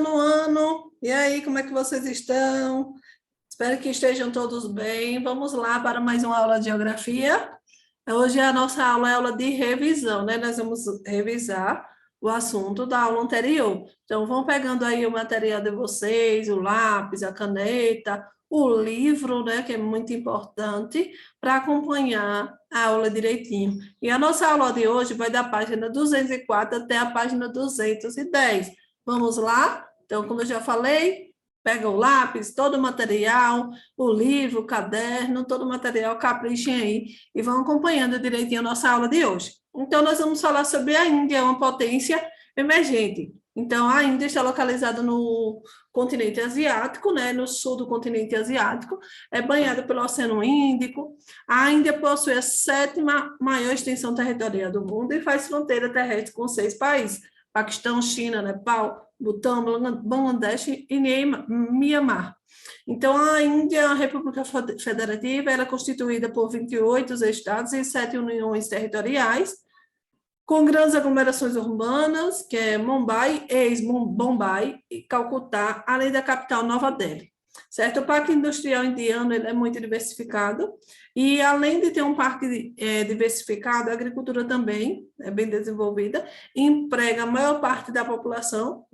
nono ano. E aí, como é que vocês estão? Espero que estejam todos bem. Vamos lá para mais uma aula de geografia. Hoje a nossa aula é aula de revisão, né? Nós vamos revisar o assunto da aula anterior. Então, vão pegando aí o material de vocês, o lápis, a caneta, o livro, né? Que é muito importante para acompanhar a aula direitinho. E a nossa aula de hoje vai da página 204 até a página 210. Vamos lá? Então, como eu já falei, pega o lápis, todo o material, o livro, o caderno, todo o material, caprichem aí e vão acompanhando direitinho a nossa aula de hoje. Então, nós vamos falar sobre a Índia, uma potência emergente. Então, a Índia está localizada no continente asiático, né, no sul do continente asiático, é banhada pelo Oceano Índico. A Índia possui a 7ª maior extensão territorial do mundo e faz fronteira terrestre com 6 países: Paquistão, China, Nepal, Butão, Bangladesh e Myanmar. Então, a Índia é uma república federativa, ela é constituída por 28 estados e 7 uniões territoriais, com grandes aglomerações urbanas, que é Mumbai, ex-Bombay e Calcutá, além da capital Nova Delhi. Certo? O parque industrial indiano ele é muito diversificado e, além de ter um parque diversificado, a agricultura também é bem desenvolvida, emprega a maior parte da população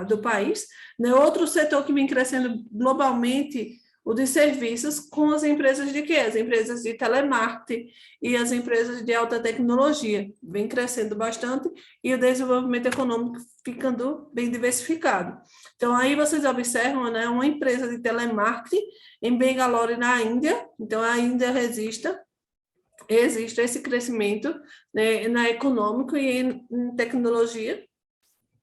do país. Né? Outro setor que vem crescendo globalmente, o de serviços, com as empresas de quê? As empresas de telemarketing e as empresas de alta tecnologia, vem crescendo bastante e o desenvolvimento econômico ficando bem diversificado. Então, aí vocês observam, né, uma empresa de telemarketing em Bangalore, na Índia. Então, a Índia existe esse crescimento, né, na econômico e em tecnologia.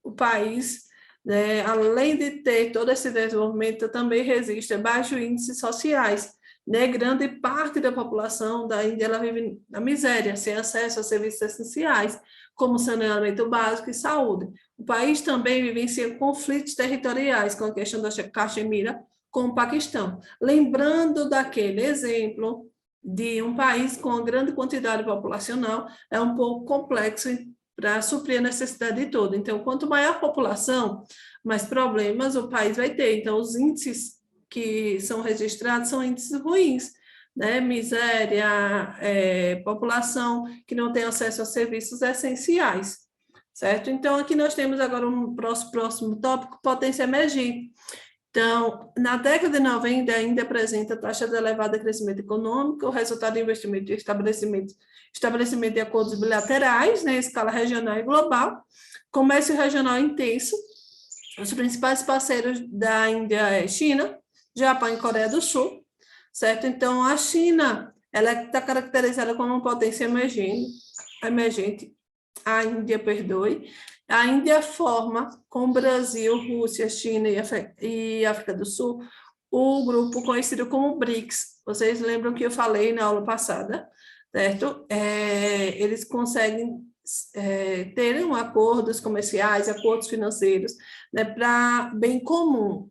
O país, né, além de ter todo esse desenvolvimento, também resiste a baixos índices sociais. Né? Grande parte da população da Índia ela vive na miséria, sem acesso a serviços essenciais, como saneamento básico e saúde. O país também vivencia conflitos territoriais, com a questão da Caxemira com o Paquistão. Lembrando daquele exemplo de um país com uma grande quantidade populacional, é um pouco complexo para suprir a necessidade de toda. Então, quanto maior a população, mais problemas o país vai ter. Então, os índices que são registrados são índices ruins, né? Miséria, população que não tem acesso a serviços essenciais, certo? Então, aqui nós temos agora um próximo tópico, potência emergente. Então, na década de 90, ainda apresenta taxa de elevado crescimento econômico, o resultado de investimento e estabelecimento de acordos bilaterais, né, em escala regional e global, comércio regional intenso. Os principais parceiros da Índia é China, Japão e Coreia do Sul, certo? Então, a China, ela está caracterizada como uma potência emergente, a Índia, perdoe. A Índia forma, com Brasil, Rússia, China e África do Sul, o grupo conhecido como BRICS. Vocês lembram que eu falei na aula passada, certo? Eles conseguem terem acordos comerciais, acordos financeiros, né, para bem comum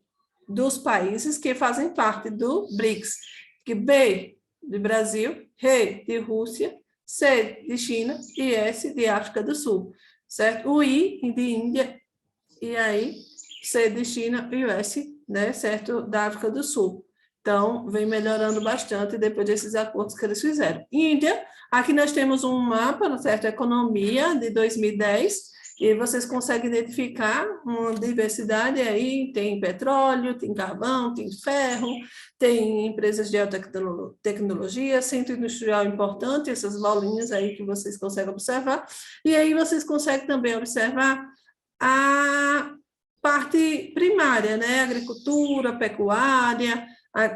dos países que fazem parte do BRICS, que B de Brasil, R de Rússia, C de China e S de África do Sul, certo? O I de Índia e aí C de China e o S, né, certo, da África do Sul. Então, vem melhorando bastante depois desses acordos que eles fizeram. Índia, aqui nós temos um mapa, certo, economia de 2010, e vocês conseguem identificar uma diversidade aí, tem petróleo, tem carvão, tem ferro, tem empresas de alta tecnologia, centro industrial importante, essas bolinhas aí que vocês conseguem observar, e aí vocês conseguem também observar a parte primária, né, agricultura, pecuária, a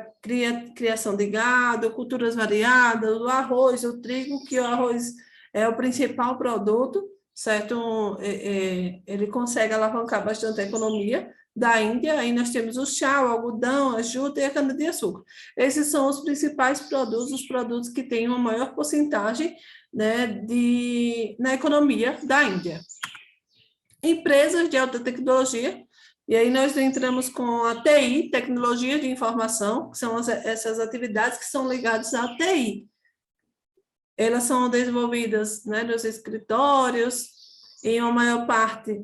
criação de gado, culturas variadas, o arroz, o trigo, que o arroz é o principal produto, certo? Ele consegue alavancar bastante a economia da Índia. Aí nós temos o chá, o algodão, a juta e a cana-de-açúcar. Esses são os principais produtos, os produtos que têm uma maior porcentagem, né, na economia da Índia. Empresas de alta tecnologia, e aí nós entramos com a TI, tecnologia de informação, que são essas atividades que são ligadas à TI. Elas são desenvolvidas, né, nos escritórios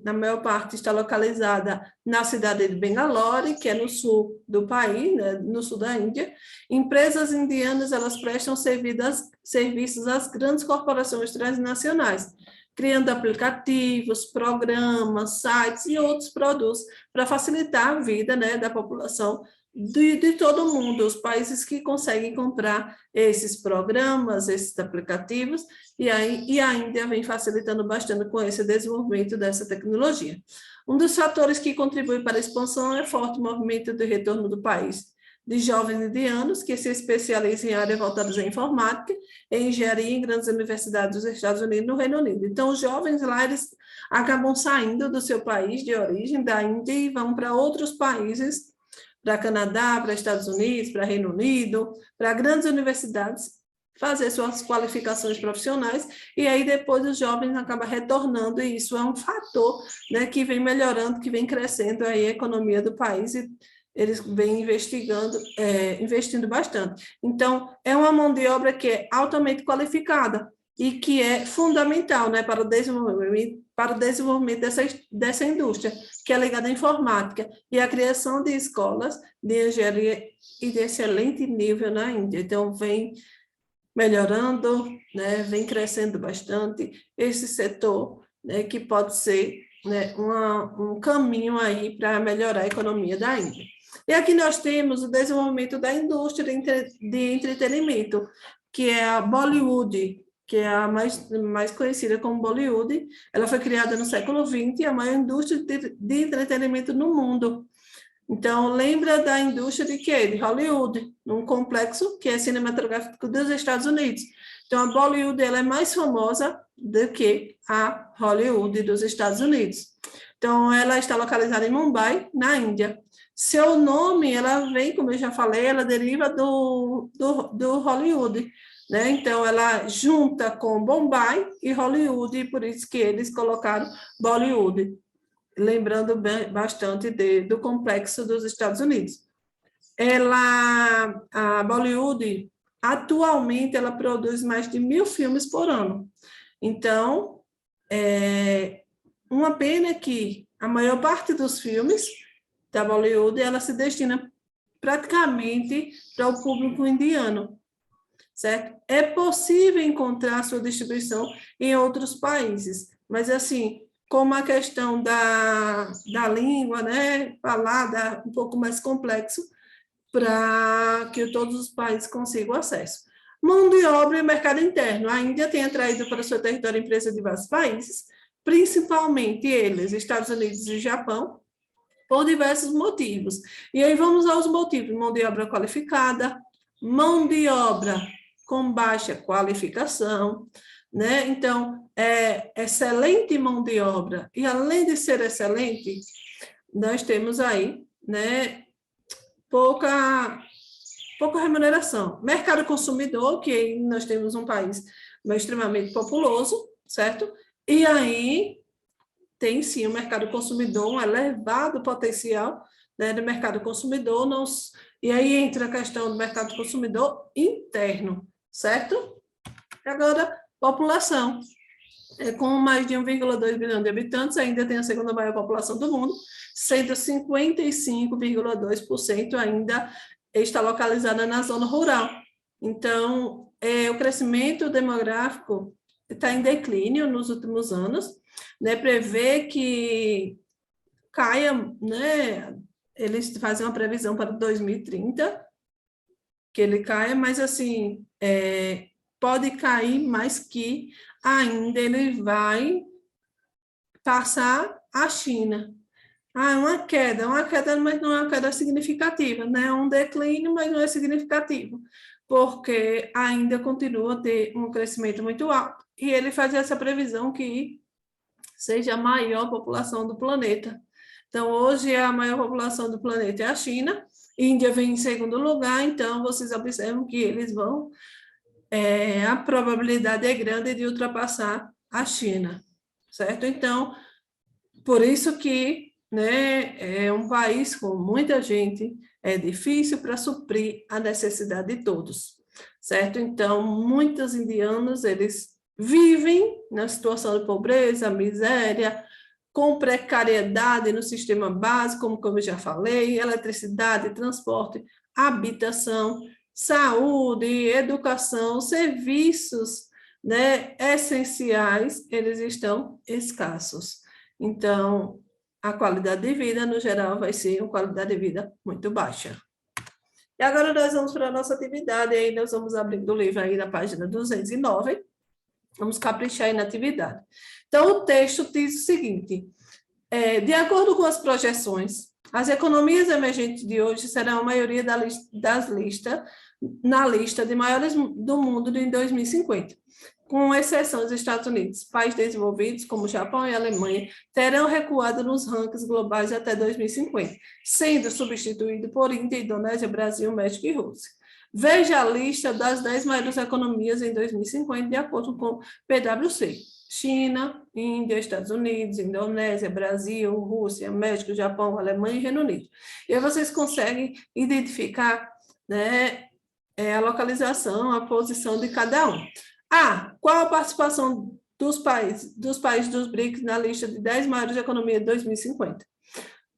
na maior parte está localizada na cidade de Bangalore, que é no sul do país, né, no sul da Índia. Empresas indianas, elas prestam serviços às grandes corporações transnacionais, criando aplicativos, programas, sites e outros produtos para facilitar a vida, né, da população de todo mundo, os países que conseguem comprar esses programas, esses aplicativos, e a Índia vem facilitando bastante com esse desenvolvimento dessa tecnologia. Um dos fatores que contribui para a expansão é o forte movimento de retorno do país de jovens indianos que se especializam em áreas voltadas à informática e engenharia em grandes universidades dos Estados Unidos e no Reino Unido. Então, os jovens lá, eles acabam saindo do seu país de origem, da Índia, e vão para outros países, para Canadá, para Estados Unidos, para Reino Unido, para grandes universidades, fazer suas qualificações profissionais, e aí depois os jovens acabam retornando, e isso é um fator, né, que vem melhorando, que vem crescendo aí a economia do país, e eles vêm investindo bastante. Então, é uma mão de obra que é altamente qualificada e que é fundamental, né, para o desenvolvimento dessa indústria, que é ligada à informática, e a criação de escolas de engenharia e de excelente nível na Índia. Então, vem melhorando, né, vem crescendo bastante esse setor, né, que pode ser, né, um caminho aí para melhorar a economia da Índia. E aqui nós temos o desenvolvimento da indústria de entretenimento, que é a Bollywood, que é a mais conhecida como Bollywood. Ela foi criada no século XX e é a maior indústria de entretenimento no mundo. Então, lembra da indústria de quê? De Hollywood, um complexo que é cinematográfico dos Estados Unidos. Então, a Bollywood ela é mais famosa do que a Hollywood dos Estados Unidos. Então, ela está localizada em Mumbai, na Índia. Seu nome, ela vem, como eu já falei, ela deriva do Hollywood, né? Então, ela junta com Bombay e Hollywood, e por isso que eles colocaram Bollywood, lembrando bastante do complexo dos Estados Unidos. A Bollywood, atualmente, ela produz mais de 1.000 filmes por ano. Então, uma pena que a maior parte dos filmes da Bollywood, ela se destina praticamente para o público indiano, certo? É possível encontrar sua distribuição em outros países, mas assim, como a questão da língua, né, falada, um pouco mais complexo, para que todos os países consigam acesso. Mão de obra e mercado interno. A Índia tem atraído para o seu território empresas de vários países, principalmente eles, Estados Unidos e Japão, por diversos motivos. E aí vamos aos motivos: mão de obra qualificada, mão de obra com baixa qualificação, né? Então, excelente mão de obra, e além de ser excelente, nós temos aí, né, pouca remuneração. Mercado consumidor, que nós temos um país extremamente populoso, certo? E aí tem sim o mercado consumidor, um elevado potencial, né, do mercado consumidor, e aí entra a questão do mercado consumidor interno, certo? Agora, população. Com mais de 1,2 bilhão de habitantes, ainda tem a segunda maior população do mundo, sendo 55,2% ainda está localizada na zona rural. Então, o crescimento demográfico está em declínio nos últimos anos, né? Prevê que caia, né? Eles fazem uma previsão para 2030, que ele caia, mas assim, pode cair, mas que ainda ele vai passar a China. É uma queda, mas não é uma queda significativa, né? É um declínio, mas não é significativo, porque ainda continua a ter um crescimento muito alto. E ele faz essa previsão que seja a maior população do planeta. Então, hoje a maior população do planeta é a China, Índia vem em segundo lugar, então vocês observam que eles vão, a probabilidade é grande de ultrapassar a China, certo? Então, por isso que, né, é um país com muita gente, é difícil para suprir a necessidade de todos, certo? Então, muitos indianos, eles vivem na situação de pobreza, miséria, com precariedade no sistema básico, como eu já falei, eletricidade, transporte, habitação, saúde, educação, serviços, né, essenciais, eles estão escassos. Então, a qualidade de vida, no geral, vai ser uma qualidade de vida muito baixa. E agora nós vamos para a nossa atividade, e aí nós vamos abrindo o livro aí na página 209, vamos caprichar aí na atividade. Então, o texto diz o seguinte: de acordo com as projeções, as economias emergentes de hoje serão a maioria na lista de maiores do mundo em 2050. Com exceção dos Estados Unidos, países desenvolvidos, como Japão e Alemanha, terão recuado nos rankings globais até 2050, sendo substituído por Índia, Indonésia, Brasil, México e Rússia. Veja a lista das 10 maiores economias em 2050, de acordo com PwC. China, Índia, Estados Unidos, Indonésia, Brasil, Rússia, México, Japão, Alemanha e Reino Unido. E aí vocês conseguem identificar, né, a localização, a posição de cada um. Qual a participação dos países dos BRICS na lista de 10 maiores economias de 2050?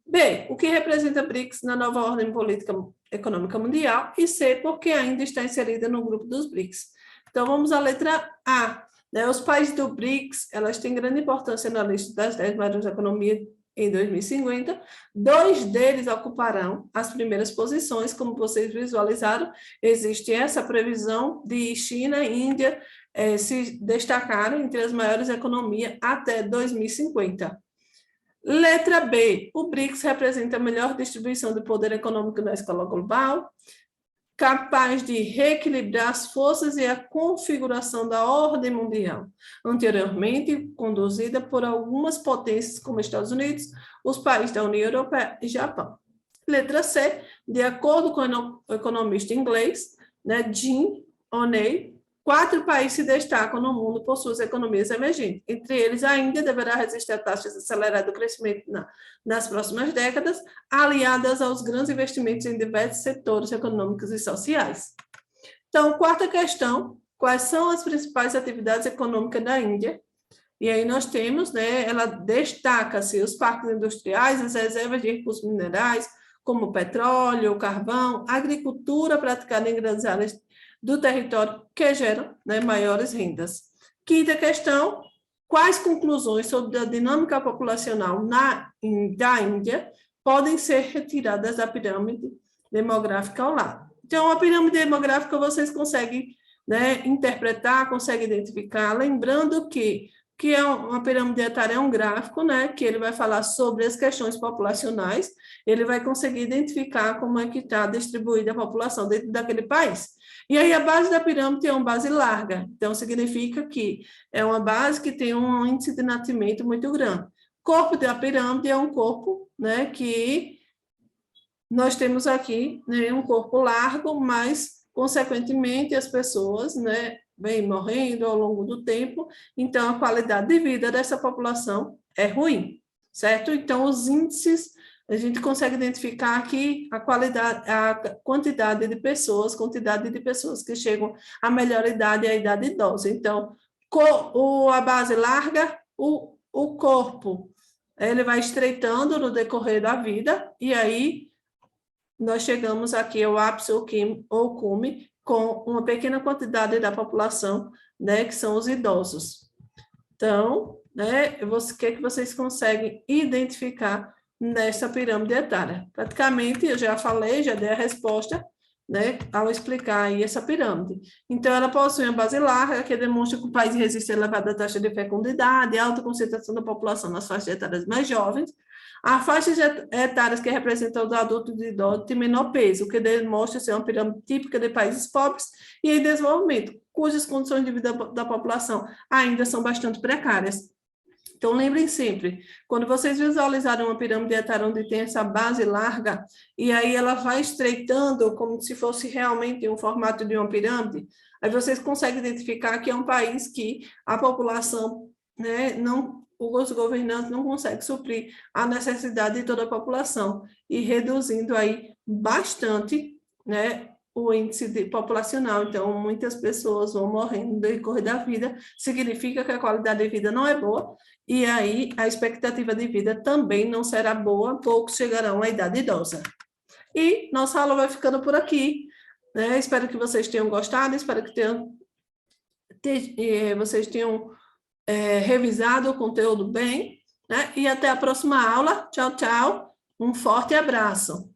B, o que representa BRICS na nova ordem política econômica mundial? E C, porque ainda está inserida no grupo dos BRICS. Então, vamos à letra A. Os países do BRICS, elas têm grande importância na lista das 10 maiores economias em 2050. 2 deles ocuparão as primeiras posições, como vocês visualizaram. Existe essa previsão de China e Índia se destacarem entre as maiores economias até 2050. Letra B, o BRICS representa a melhor distribuição do poder econômico na escala global, capaz de reequilibrar as forças e a configuração da ordem mundial, anteriormente conduzida por algumas potências como Estados Unidos, os países da União Europeia e Japão. Letra C, de acordo com o economista inglês, Jim O'Neill, 4 países se destacam no mundo por suas economias emergentes. Entre eles, a Índia deverá resistir a taxas aceleradas do crescimento nas próximas décadas, aliadas aos grandes investimentos em diversos setores econômicos e sociais. Então, quarta questão: quais são as principais atividades econômicas da Índia? E aí nós temos, ela destaca-se os parques industriais, as reservas de recursos minerais, como petróleo, carvão, agricultura praticada em grandes áreas do território que geram maiores rendas. Quinta questão: quais conclusões sobre a dinâmica populacional da Índia podem ser retiradas da pirâmide demográfica ao lado? Então, a pirâmide demográfica vocês conseguem interpretar, conseguem identificar, lembrando que é uma pirâmide etária, é um gráfico, que ele vai falar sobre as questões populacionais, ele vai conseguir identificar como é que está distribuída a população dentro daquele país. E aí a base da pirâmide é uma base larga, então significa que é uma base que tem um índice de nascimento muito grande. O corpo da pirâmide é um corpo, que nós temos aqui, um corpo largo, mas, consequentemente, as pessoas, vêm morrendo ao longo do tempo, então a qualidade de vida dessa população é ruim, certo? Então, os índices, a gente consegue identificar aqui a quantidade de pessoas que chegam à melhor idade e à idade idosa. Então, a base larga, o corpo, ele vai estreitando no decorrer da vida, e aí nós chegamos aqui ao ápice ou cume, com uma pequena quantidade da população, que são os idosos. Então, o que vocês conseguem identificar nessa pirâmide etária? Praticamente, eu já falei, já dei a resposta, ao explicar aí essa pirâmide. Então, ela possui uma base larga, que demonstra que o país resiste a elevada taxa de fecundidade, alta concentração da população nas faixas etárias mais jovens. A faixa etárias que representam os adultos e idosos tem menor peso, o que demonstra ser uma pirâmide típica de países pobres e em desenvolvimento, cujas condições de vida da população ainda são bastante precárias. Então, lembrem sempre, quando vocês visualizarem uma pirâmide etária onde tem essa base larga, e aí ela vai estreitando como se fosse realmente um formato de uma pirâmide, aí vocês conseguem identificar que é um país que a população, os governantes não conseguem suprir a necessidade de toda a população, e reduzindo aí bastante, o índice populacional, então muitas pessoas vão morrendo no decorrer da vida, significa que a qualidade de vida não é boa, e aí a expectativa de vida também não será boa, poucos chegarão à idade idosa. E nossa aula vai ficando por aqui, né? Espero que vocês tenham gostado, espero que vocês tenham revisado o conteúdo bem, né? E até a próxima aula. Tchau, tchau. Um forte abraço.